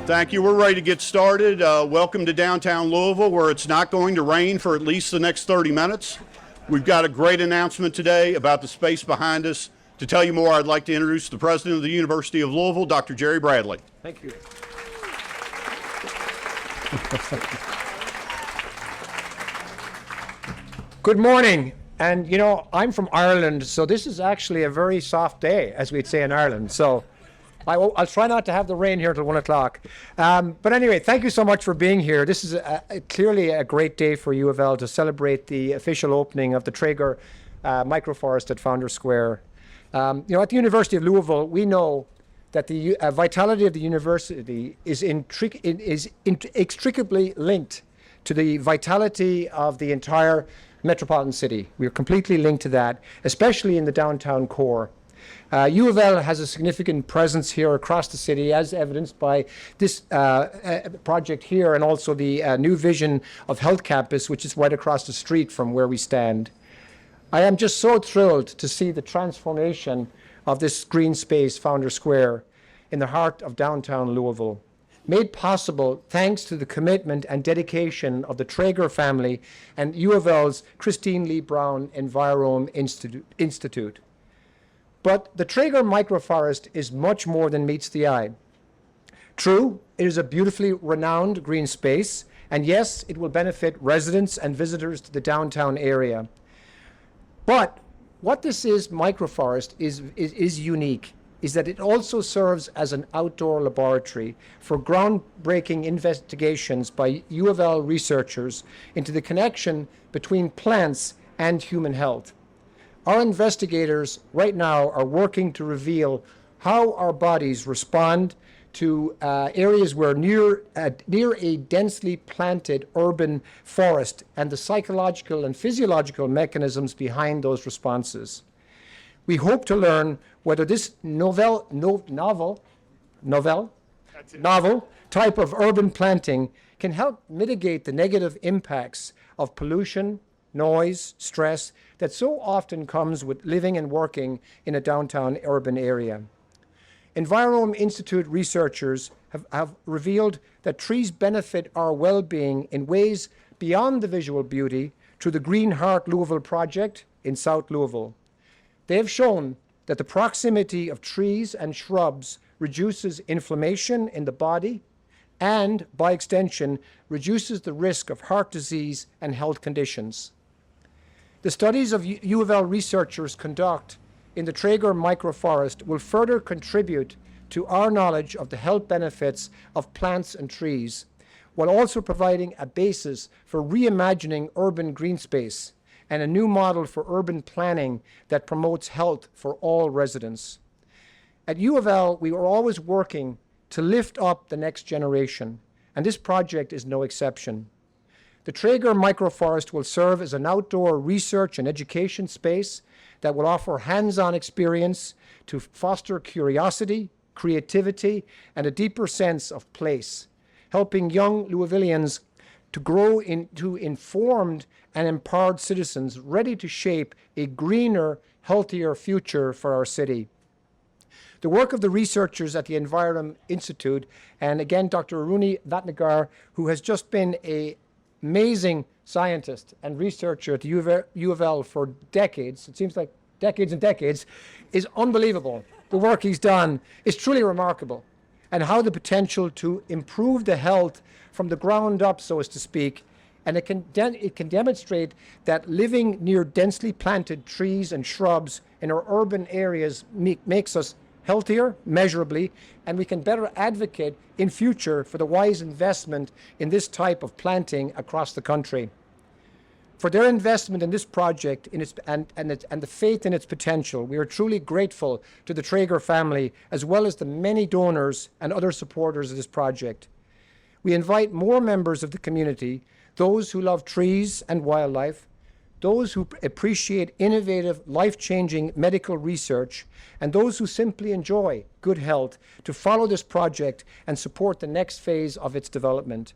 Thank you. We're ready to get started. Welcome to Downtown Louisville, where it's not going to rain for at least the next 30 minutes. We've got a great announcement today about the space behind us. To tell you more, I'd like to introduce the president of the University of Louisville, Dr. Jerry Bradley. Thank you. Good morning. And you know, I'm from Ireland, so this is actually a very soft day, as we'd say in Ireland. So I'll try not to have the rain here till 1 o'clock. But anyway, thank you so much for being here. This is clearly a great day for UofL to celebrate the official opening of the Trager MicroForest at Founders Square. You know, at the University of Louisville, we know that the vitality of the university is inextricably linked to the vitality of the entire metropolitan city. We are completely linked to that, especially in the downtown core. UofL has a significant presence here across the city, as evidenced by this project here, and also the new vision of Health Campus, which is right across the street from where we stand. I am just so thrilled to see the transformation of this green space, Founder Square, in the heart of downtown Louisville, made possible thanks to the commitment and dedication of the Trager family and UofL's Christine Lee Brown Envirome Institute. But the Trager MicroForest is much more than meets the eye. True, it is a beautifully renowned green space, and yes, it will benefit residents and visitors to the downtown area. But what this MicroForest is unique, is that it also serves as an outdoor laboratory for groundbreaking investigations by UofL researchers into the connection between plants and human health. Our investigators right now are working to reveal how our bodies respond to areas where near a densely planted urban forest and the psychological and physiological mechanisms behind those responses. We hope to learn whether this novel type of urban planting can help mitigate the negative impacts of pollution, noise, stress that so often comes with living and working in a downtown urban area. Envirome Institute researchers have revealed that trees benefit our well-being in ways beyond the visual beauty through the Green Heart Louisville project in South Louisville. They have shown that the proximity of trees and shrubs reduces inflammation in the body and, by extension, reduces the risk of heart disease and health conditions. The studies of UofL researchers conduct in the Trager MicroForest will further contribute to our knowledge of the health benefits of plants and trees, while also providing a basis for reimagining urban green space and a new model for urban planning that promotes health for all residents. At UofL, we are always working to lift up the next generation, and this project is no exception. The Trager MicroForest will serve as an outdoor research and education space that will offer hands-on experience to foster curiosity, creativity, and a deeper sense of place, helping young Louisvillians to grow into informed and empowered citizens ready to shape a greener, healthier future for our city. The work of the researchers at the Envirome Institute, and again, Dr. Aruni Vatnagar, who has just been an amazing scientist and researcher at the UofL for decades, it seems like decades and decades, is unbelievable. The work he's done is truly remarkable, and how the potential to improve the health from the ground up, so as to speak, and it can demonstrate that living near densely planted trees and shrubs in our urban areas makes us healthier, measurably, and we can better advocate in future for the wise investment in this type of planting across the country. For their investment in this project and the faith in its potential, we are truly grateful to the Trager family, as well as the many donors and other supporters of this project. We invite more members of the community, those who love trees and wildlife, those who appreciate innovative, life-changing medical research, and those who simply enjoy good health, to follow this project and support the next phase of its development.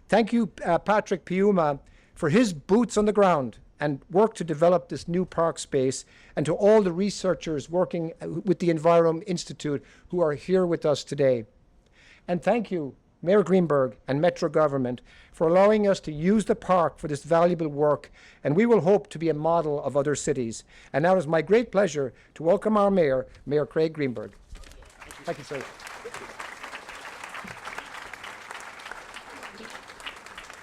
Thank you, Patrick Piuma, for his boots on the ground and work to develop this new park space, and to all the researchers working with the Envirome Institute who are here with us today. And thank you, Mayor Greenberg and Metro government, for allowing us to use the park for this valuable work, and we will hope to be a model of other cities. And now it is my great pleasure to welcome our mayor, Mayor Craig Greenberg. Thank you, sir.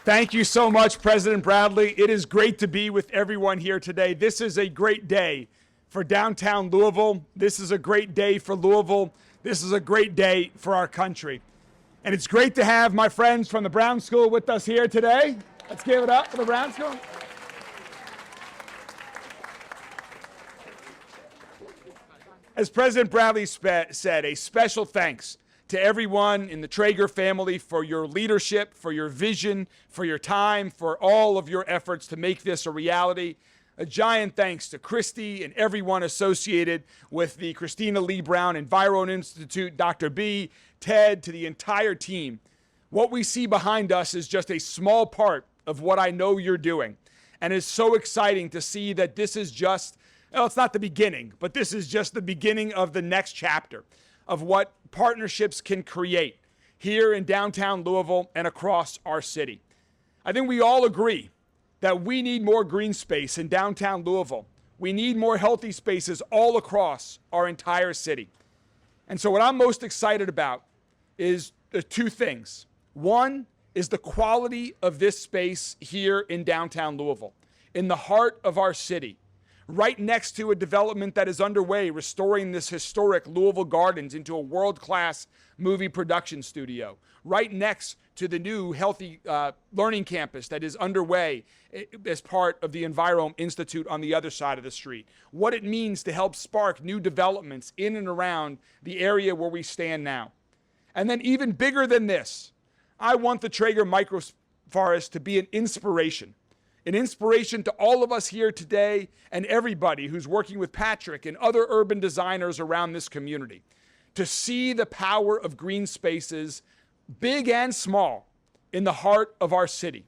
Thank you so much, President Bradley. It is great to be with everyone here today. This is a great day for downtown Louisville. This is a great day for Louisville. This is a great day for our country. And it's great to have my friends from the Brown School with us here today. Let's give it up for the Brown School. As President Bradley said, a special thanks to everyone in the Trager family for your leadership, for your vision, for your time, for all of your efforts to make this a reality. A giant thanks to Christy and everyone associated with the Christina Lee Brown Environ Institute, Dr. B, Ted, to the entire team. What we see behind us is just a small part of what I know you're doing. And it's so exciting to see that this is just, well, it's not the beginning, but this is just the beginning of the next chapter of what partnerships can create here in downtown Louisville and across our city. I think we all agree that we need more green space in downtown Louisville. We need more healthy spaces all across our entire city. And so what I'm most excited about is two things. One is the quality of this space here in downtown Louisville, in the heart of our city, right next to a development that is underway, restoring this historic Louisville Gardens into a world-class movie production studio, right next to the new healthy learning campus that is underway as part of the Environ Institute on the other side of the street. What it means to help spark new developments in and around the area where we stand now. And then even bigger than this, I want the Trager MicroForest to be an inspiration to all of us here today and everybody who's working with Patrick and other urban designers around this community, to see the power of green spaces, big and small, in the heart of our city.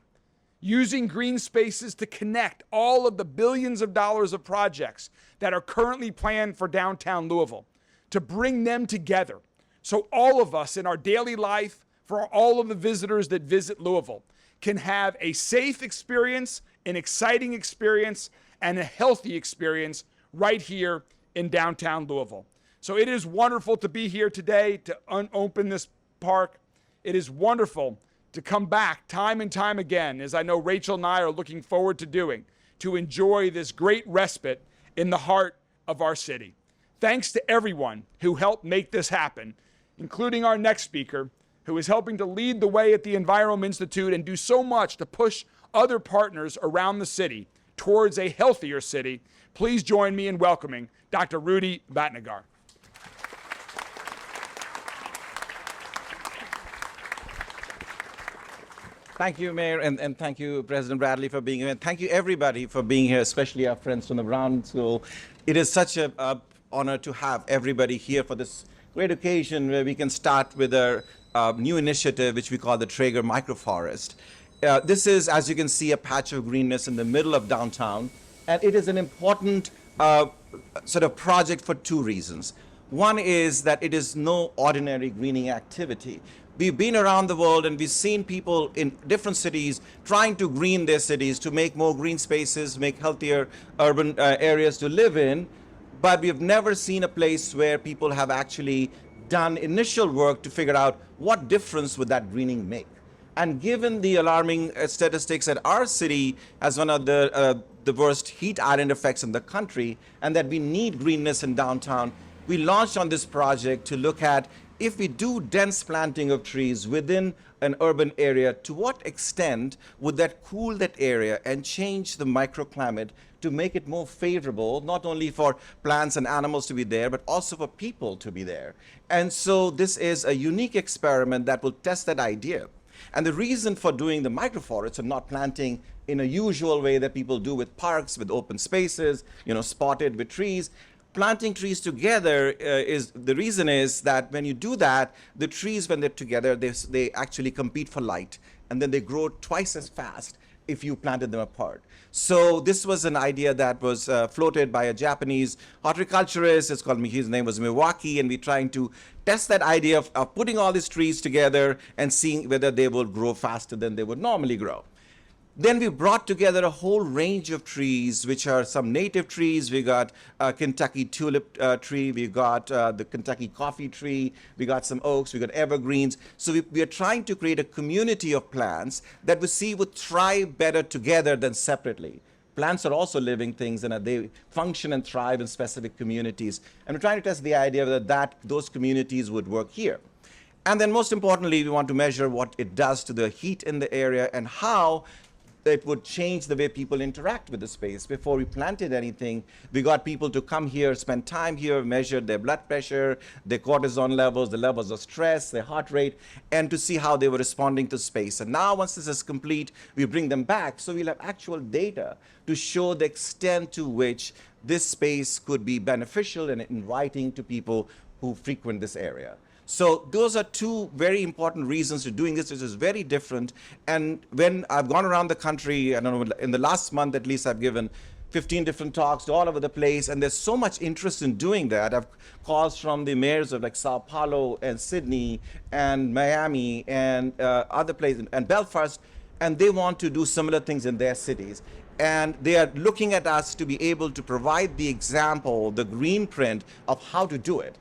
Using green spaces to connect all of the billions of dollars of projects that are currently planned for downtown Louisville, to bring them together so all of us in our daily life, for all of the visitors that visit Louisville, can have a safe experience, an exciting experience, and a healthy experience right here in downtown Louisville. So it is wonderful to be here today to open this park. It is wonderful to come back time and time again, as I know Rachel and I are looking forward to doing, to enjoy this great respite in the heart of our city. Thanks to everyone who helped make this happen, including our next speaker, who is helping to lead the way at the Environ Institute and do so much to push other partners around the city towards a healthier city. Please join me in welcoming Dr. Rudy Batnagar. Thank you, Mayor, and thank you, President Bradley, for being here. And thank you, everybody, for being here, especially our friends from the Brown School. It is such an honor to have everybody here for this great occasion where we can start with a new initiative, which we call the Trager MicroForest. This is, as you can see, a patch of greenness in the middle of downtown, and it is an important sort of project for two reasons. One is that it is no ordinary greening activity. We've been around the world and we've seen people in different cities trying to green their cities to make more green spaces, make healthier urban areas to live in, but we've never seen a place where people have actually done initial work to figure out what difference would that greening make. And given the alarming statistics that our city has one of the worst heat island effects in the country, and that we need greenness in downtown, we launched on this project to look at, if we do dense planting of trees within an urban area, to what extent would that cool that area and change the microclimate to make it more favorable, not only for plants and animals to be there, but also for people to be there. And so this is a unique experiment that will test that idea. And the reason for doing the microforests and not planting in a usual way that people do with parks, with open spaces, spotted with trees, planting trees together the reason is that when you do that, the trees, when they're together, they actually compete for light, and then they grow twice as fast if you planted them apart. So this was an idea that was floated by a Japanese horticulturist. His name was Milwaukee, and we're trying to test that idea of putting all these trees together and seeing whether they will grow faster than they would normally grow. Then we brought together a whole range of trees, which are some native trees. We got a Kentucky tulip tree. We got the Kentucky coffee tree. We got some oaks. We got evergreens. So we are trying to create a community of plants that we see would thrive better together than separately. Plants are also living things, and they function and thrive in specific communities. And we're trying to test the idea that those communities would work here. And then most importantly, we want to measure what it does to the heat in the area and how it would change the way people interact with the space. Before we planted anything, we got people to come here, spend time here, measure their blood pressure, their cortisol levels, the levels of stress, their heart rate, and to see how they were responding to space. And now once this is complete, we bring them back, so we'll have actual data to show the extent to which this space could be beneficial and inviting to people who frequent this area. So those are two very important reasons to doing this. This is very different. And when I've gone around the country, I don't know, in the last month at least, I've given 15 different talks all over the place, and there's so much interest in doing that. I've calls from the mayors of like Sao Paulo and Sydney and Miami and other places, and Belfast, and they want to do similar things in their cities. And they are looking at us to be able to provide the example, the green print of how to do it.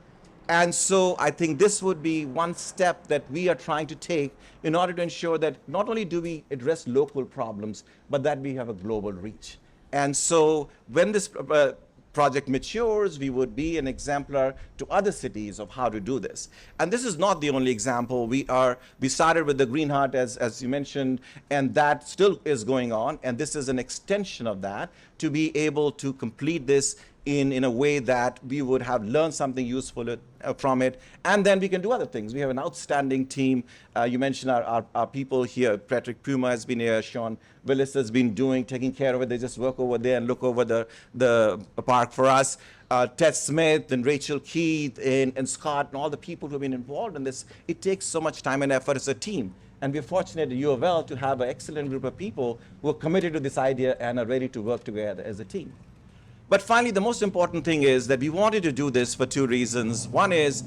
And so I think this would be one step that we are trying to take in order to ensure that not only do we address local problems, but that we have a global reach. And so when this project matures, we would be an exemplar to other cities of how to do this. And this is not the only example. We started with the Green Hut, as you mentioned, and that still is going on. And this is an extension of that to be able to complete this in a way that we would have learned something useful from it, and then we can do other things. We have an outstanding team. You mentioned our people here. Patrick Puma has been here. Sean Willis has been taking care of it. They just work over there and look over the park for us. Ted Smith and Rachel Keith and Scott and all the people who have been involved in this. It takes so much time and effort as a team. And we're fortunate at UofL to have an excellent group of people who are committed to this idea and are ready to work together as a team. But finally, the most important thing is that we wanted to do this for two reasons. One is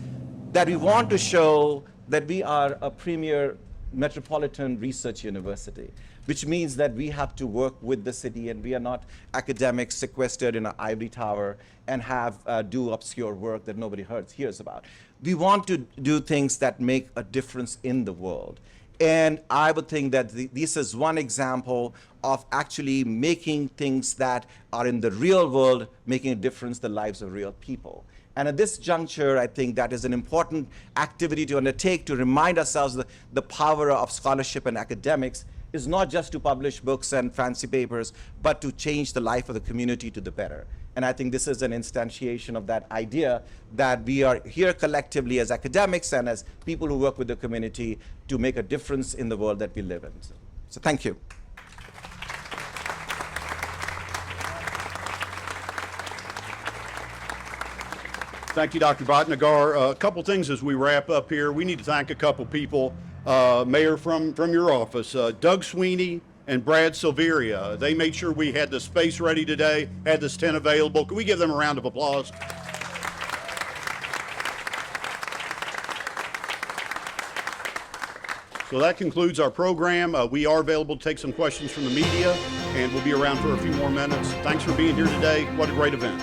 that we want to show that we are a premier metropolitan research university, which means that we have to work with the city, and we are not academics sequestered in an ivory tower and do obscure work that nobody hears about. We want to do things that make a difference in the world. And I would think that this is one example of actually making things that are in the real world, making a difference in the lives of real people. And at this juncture, I think that is an important activity to undertake to remind ourselves that the power of scholarship and academics is not just to publish books and fancy papers, but to change the life of the community to the better. And I think this is an instantiation of that idea that we are here collectively as academics and as people who work with the community to make a difference in the world that we live in. So thank you. Thank you, Dr. Bhatnagar. A couple things as we wrap up here. We need to thank a couple people. Mayor, from your office, Doug Sweeney and Brad Silveria. They made sure we had the space ready today, had this tent available. Can we give them a round of applause? So that concludes our program. We are available to take some questions from the media, and we'll be around for a few more minutes. Thanks for being here today. What a great event.